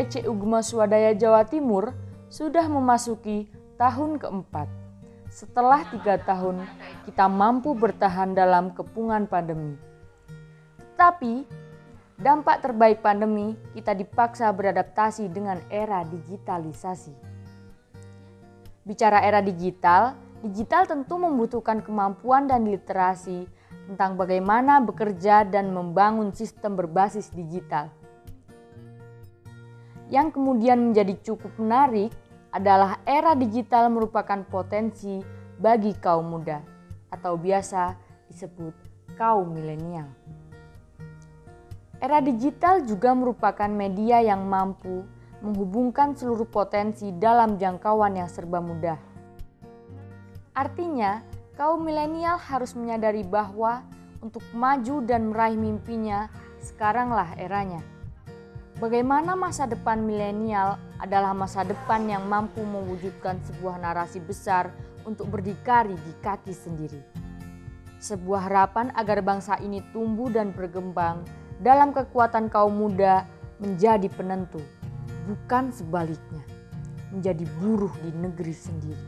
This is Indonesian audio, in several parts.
KSPCU Gema Swadaya Jawa Timur sudah memasuki tahun keempat. Setelah 3 tahun, kita mampu bertahan dalam kepungan pandemi. Tetapi, dampak terbaik pandemi, kita dipaksa beradaptasi dengan era digitalisasi. Bicara era digital tentu membutuhkan kemampuan dan literasi tentang bagaimana bekerja dan membangun sistem berbasis digital. Yang kemudian menjadi cukup menarik adalah era digital merupakan potensi bagi kaum muda atau biasa disebut kaum milenial. Era digital juga merupakan media yang mampu menghubungkan seluruh potensi dalam jangkauan yang serba mudah. Artinya, kaum milenial harus menyadari bahwa untuk maju dan meraih mimpinya, sekaranglah eranya. Bagaimana masa depan milenial adalah masa depan yang mampu mewujudkan sebuah narasi besar untuk berdikari di kaki sendiri. Sebuah harapan agar bangsa ini tumbuh dan berkembang dalam kekuatan kaum muda menjadi penentu, bukan sebaliknya, menjadi buruh di negeri sendiri.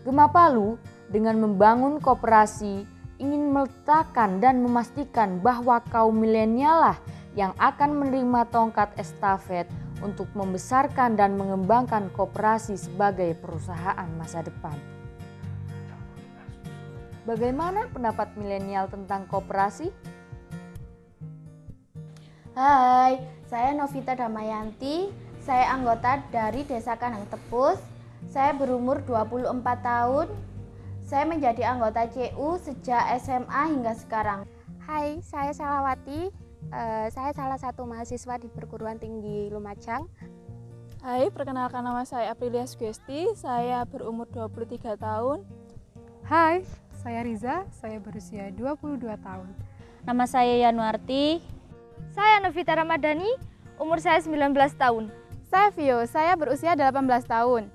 Gema Palu dengan membangun koperasi ingin meletakkan dan memastikan bahwa kaum milenial lah yang akan menerima tongkat estafet untuk membesarkan dan mengembangkan koperasi sebagai perusahaan masa depan. Bagaimana pendapat milenial tentang koperasi? Hai, saya Novita Damayanti, saya anggota dari Desa Kandang Tepus. Saya berumur 24 tahun. Saya menjadi anggota CU sejak SMA hingga sekarang. Hai, saya Salawati. Saya salah satu mahasiswa di Perguruan Tinggi Lumajang. Hai, perkenalkan nama saya Aprilia Sugesti. Saya berumur 23 tahun. Hai, saya Riza. Saya berusia 22 tahun. Nama saya Yanuarti. Saya Novita Ramadhani, umur saya 19 tahun. Saya Vio, saya berusia 18 tahun.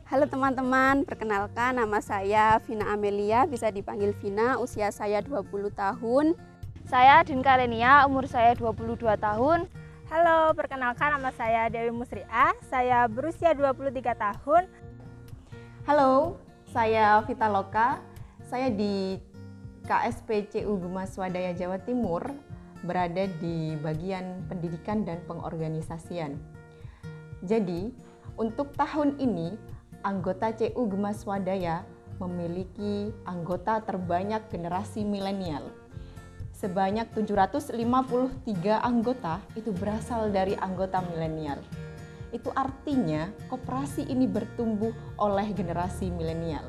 Halo teman-teman, perkenalkan nama saya Vina Amelia, bisa dipanggil Vina, usia saya 20 tahun. Saya Dinka Lenia, umur saya 22 tahun. Halo, perkenalkan nama saya Dewi Musriah, saya berusia 23 tahun. Halo, saya Vita Loka, saya di KSPCU Gema Swadaya Jawa Timur, berada di bagian pendidikan dan pengorganisasian. Jadi, untuk tahun ini, anggota CU Gema Swadaya memiliki anggota terbanyak generasi milenial. Sebanyak 753 anggota itu berasal dari anggota milenial. Itu artinya koperasi ini bertumbuh oleh generasi milenial.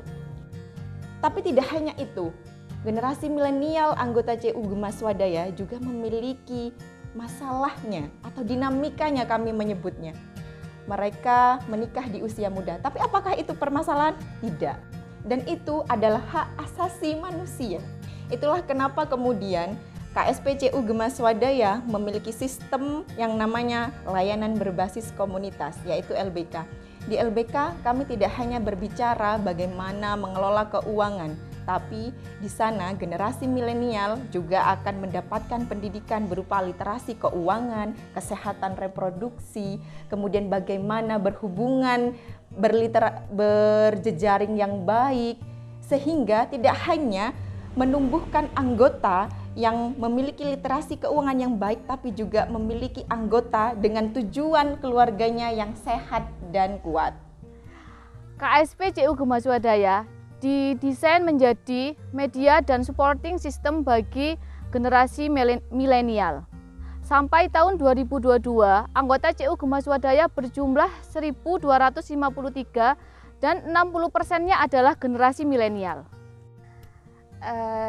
Tapi tidak hanya itu, generasi milenial anggota CU Gema Swadaya juga memiliki masalahnya atau dinamikanya kami menyebutnya. Mereka menikah di usia muda, tapi apakah itu permasalahan? Tidak. Dan itu adalah hak asasi manusia. Itulah kenapa kemudian KSPCU Gema Swadaya memiliki sistem yang namanya layanan berbasis komunitas, yaitu LBK. Di LBK kami tidak hanya berbicara bagaimana mengelola keuangan, tapi di sana generasi milenial juga akan mendapatkan pendidikan berupa literasi keuangan, kesehatan reproduksi, kemudian bagaimana berhubungan, berjejaring yang baik, sehingga tidak hanya menumbuhkan anggota yang memiliki literasi keuangan yang baik, tapi juga memiliki anggota dengan tujuan keluarganya yang sehat dan kuat. KSPCU Gema Swadaya didesain menjadi media dan supporting system bagi generasi milenial. Sampai tahun 2022, anggota CU Gema Swadaya berjumlah 1.253 dan 60%-nya adalah generasi milenial.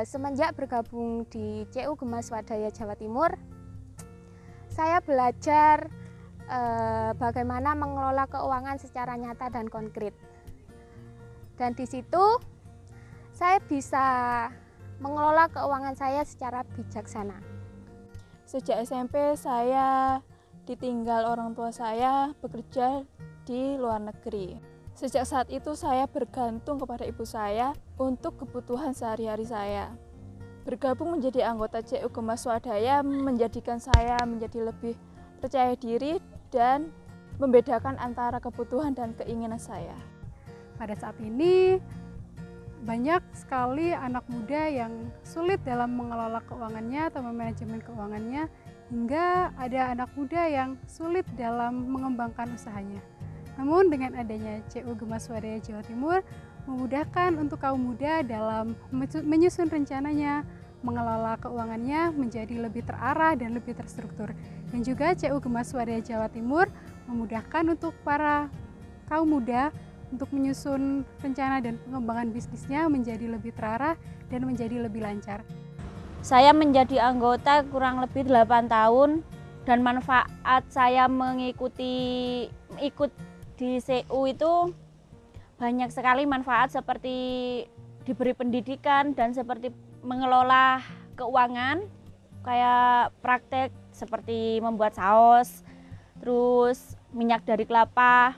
Semenjak bergabung di CU Gema Swadaya Jawa Timur, saya belajar bagaimana mengelola keuangan secara nyata dan konkret. Dan di situ saya bisa mengelola keuangan saya secara bijaksana. Sejak SMP saya ditinggal orang tua saya bekerja di luar negeri. Sejak saat itu saya bergantung kepada ibu saya untuk kebutuhan sehari-hari saya. Bergabung menjadi anggota CU Gema Swadaya menjadikan saya menjadi lebih percaya diri dan membedakan antara kebutuhan dan keinginan saya. Pada saat ini banyak sekali anak muda yang sulit dalam mengelola keuangannya atau memanajemen keuangannya, hingga ada anak muda yang sulit dalam mengembangkan usahanya. Namun dengan adanya CU Gema Swadaya Jawa Timur memudahkan untuk kaum muda dalam menyusun rencananya, mengelola keuangannya menjadi lebih terarah dan lebih terstruktur. Dan juga CU Gema Swadaya Jawa Timur memudahkan untuk para kaum muda untuk menyusun rencana dan pengembangan bisnisnya menjadi lebih terarah dan menjadi lebih lancar. Saya menjadi anggota kurang lebih 8 tahun dan manfaat saya ikut di CU itu banyak sekali manfaat, seperti diberi pendidikan dan seperti mengelola keuangan, kayak praktek seperti membuat saus, terus minyak dari kelapa.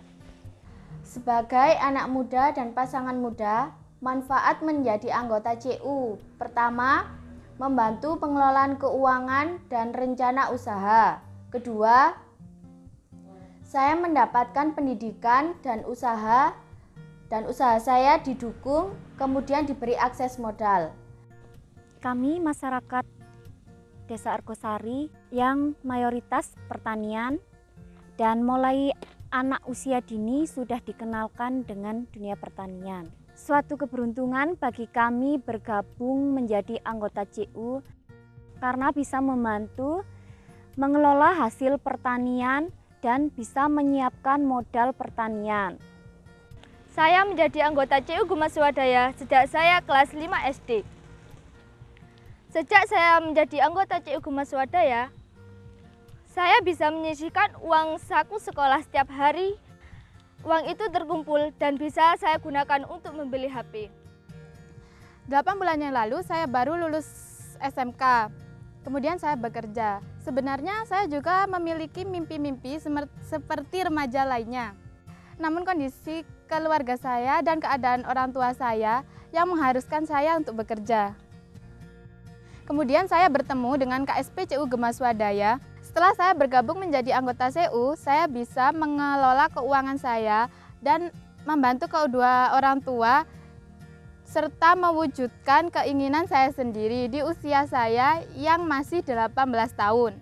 Sebagai anak muda dan pasangan muda, manfaat menjadi anggota CU. Pertama, membantu pengelolaan keuangan dan rencana usaha. Kedua, saya mendapatkan pendidikan dan usaha saya didukung, kemudian diberi akses modal. Kami masyarakat Desa Argosari yang mayoritas pertanian dan mulai anak usia dini sudah dikenalkan dengan dunia pertanian. Suatu keberuntungan bagi kami bergabung menjadi anggota CU karena bisa membantu mengelola hasil pertanian dan bisa menyiapkan modal pertanian. Saya menjadi anggota CU Gema Swadaya sejak saya kelas 5 SD. Sejak saya menjadi anggota CU Gema Swadaya, saya bisa menyisihkan uang saku sekolah setiap hari. Uang itu terkumpul dan bisa saya gunakan untuk membeli HP. 8 bulan yang lalu saya baru lulus SMK. Kemudian saya bekerja. Sebenarnya saya juga memiliki mimpi-mimpi seperti remaja lainnya. Namun kondisi keluarga saya dan keadaan orang tua saya yang mengharuskan saya untuk bekerja. Kemudian saya bertemu dengan KSP CU Gema Swadaya. Setelah saya bergabung menjadi anggota CU, saya bisa mengelola keuangan saya dan membantu kedua orang tua serta mewujudkan keinginan saya sendiri di usia saya yang masih 18 tahun.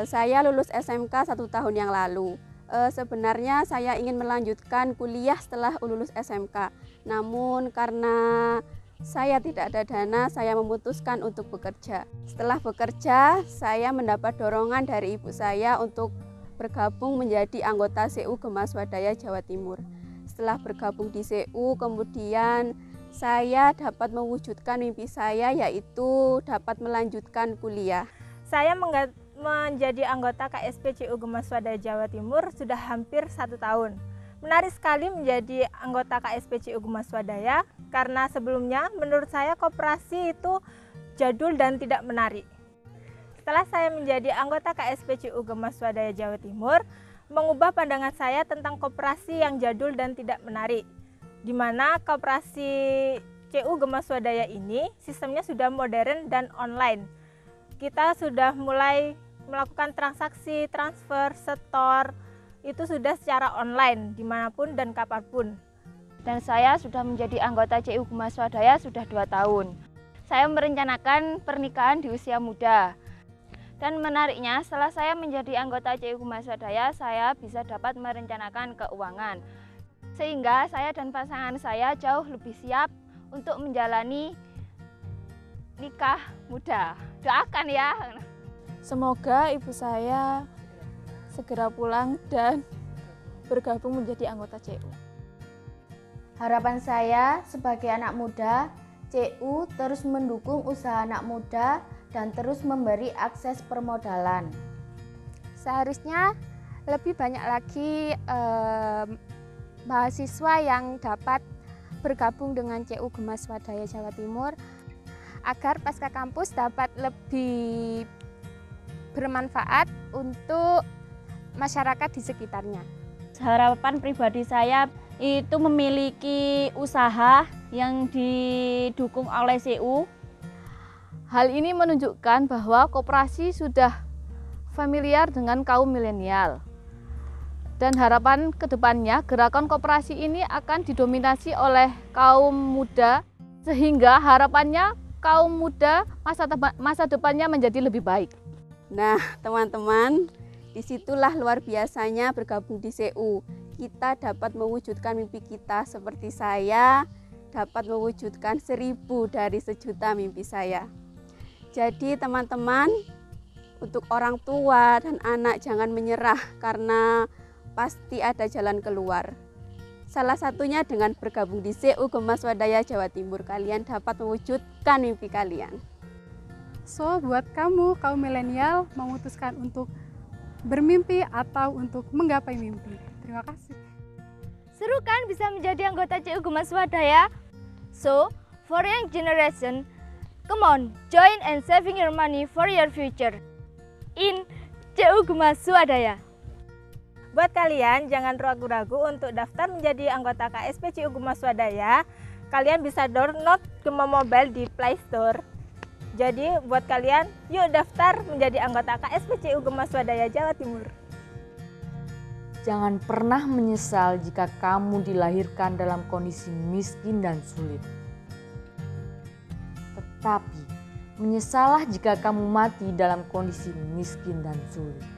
Saya lulus SMK 1 tahun yang lalu. Sebenarnya saya ingin melanjutkan kuliah setelah lulus SMK. Namun karena saya tidak ada dana, saya memutuskan untuk bekerja. Setelah bekerja, saya mendapat dorongan dari ibu saya untuk bergabung menjadi anggota CU Gema Swadaya Jawa Timur. Setelah bergabung di CU, kemudian saya dapat mewujudkan mimpi saya, yaitu dapat melanjutkan kuliah. Saya menjadi anggota KSP CU Gema Swadaya Jawa Timur sudah hampir 1 tahun. Menarik sekali menjadi anggota KSP CU Gema Swadaya karena sebelumnya menurut saya koperasi itu jadul dan tidak menarik. Setelah saya menjadi anggota KSP CU Gema Swadaya Jawa Timur, mengubah pandangan saya tentang koperasi yang jadul dan tidak menarik. Di mana koperasi CU Gema Swadaya ini sistemnya sudah modern dan online. Kita sudah mulai melakukan transaksi, transfer, setor, itu sudah secara online dimanapun dan kapanpun. Dan saya sudah menjadi anggota CU Gema Swadaya sudah 2 tahun. Saya merencanakan pernikahan di usia muda. Dan menariknya, setelah saya menjadi anggota CU Gema Swadaya, saya bisa dapat merencanakan keuangan. Sehingga saya dan pasangan saya jauh lebih siap untuk menjalani nikah muda. Doakan ya. Semoga ibu saya segera pulang dan bergabung menjadi anggota CU. Harapan saya sebagai anak muda, CU terus mendukung usaha anak muda dan terus memberi akses permodalan. Seharusnya lebih banyak lagi mahasiswa yang dapat bergabung dengan CU Gema Swadaya Jawa Timur agar pasca kampus dapat lebih bermanfaat untuk masyarakat di sekitarnya. Harapan pribadi saya itu memiliki usaha yang didukung oleh CU. Hal ini menunjukkan bahwa koperasi sudah familiar dengan kaum milenial. Dan harapan kedepannya gerakan koperasi ini akan didominasi oleh kaum muda, sehingga harapannya kaum muda masa depannya menjadi lebih baik. Nah, teman-teman, disitulah luar biasanya bergabung di CU. Kita dapat mewujudkan mimpi kita seperti saya dapat mewujudkan 1000 dari 1.000.000 mimpi saya. Jadi teman-teman, untuk orang tua dan anak jangan menyerah karena pasti ada jalan keluar. Salah satunya dengan bergabung di CU Gemas Swadaya Jawa Timur, kalian dapat mewujudkan mimpi kalian. So, buat kamu kaum milenial memutuskan untuk bermimpi atau untuk menggapai mimpi. Terima kasih. Seru kan bisa menjadi anggota CU Gemas Swadaya? So, for young generation, come on, join and saving your money for your future in CU Gemas Swadaya. Buat kalian jangan ragu-ragu untuk daftar menjadi anggota KSP CU Gemas Swadaya. Kalian bisa download Gema Mobile di Play Store. Jadi buat kalian, yuk daftar menjadi anggota KSP CU Gemas Swadaya Jawa Timur. Jangan pernah menyesal jika kamu dilahirkan dalam kondisi miskin dan sulit. Tetapi, menyesallah jika kamu mati dalam kondisi miskin dan sulit.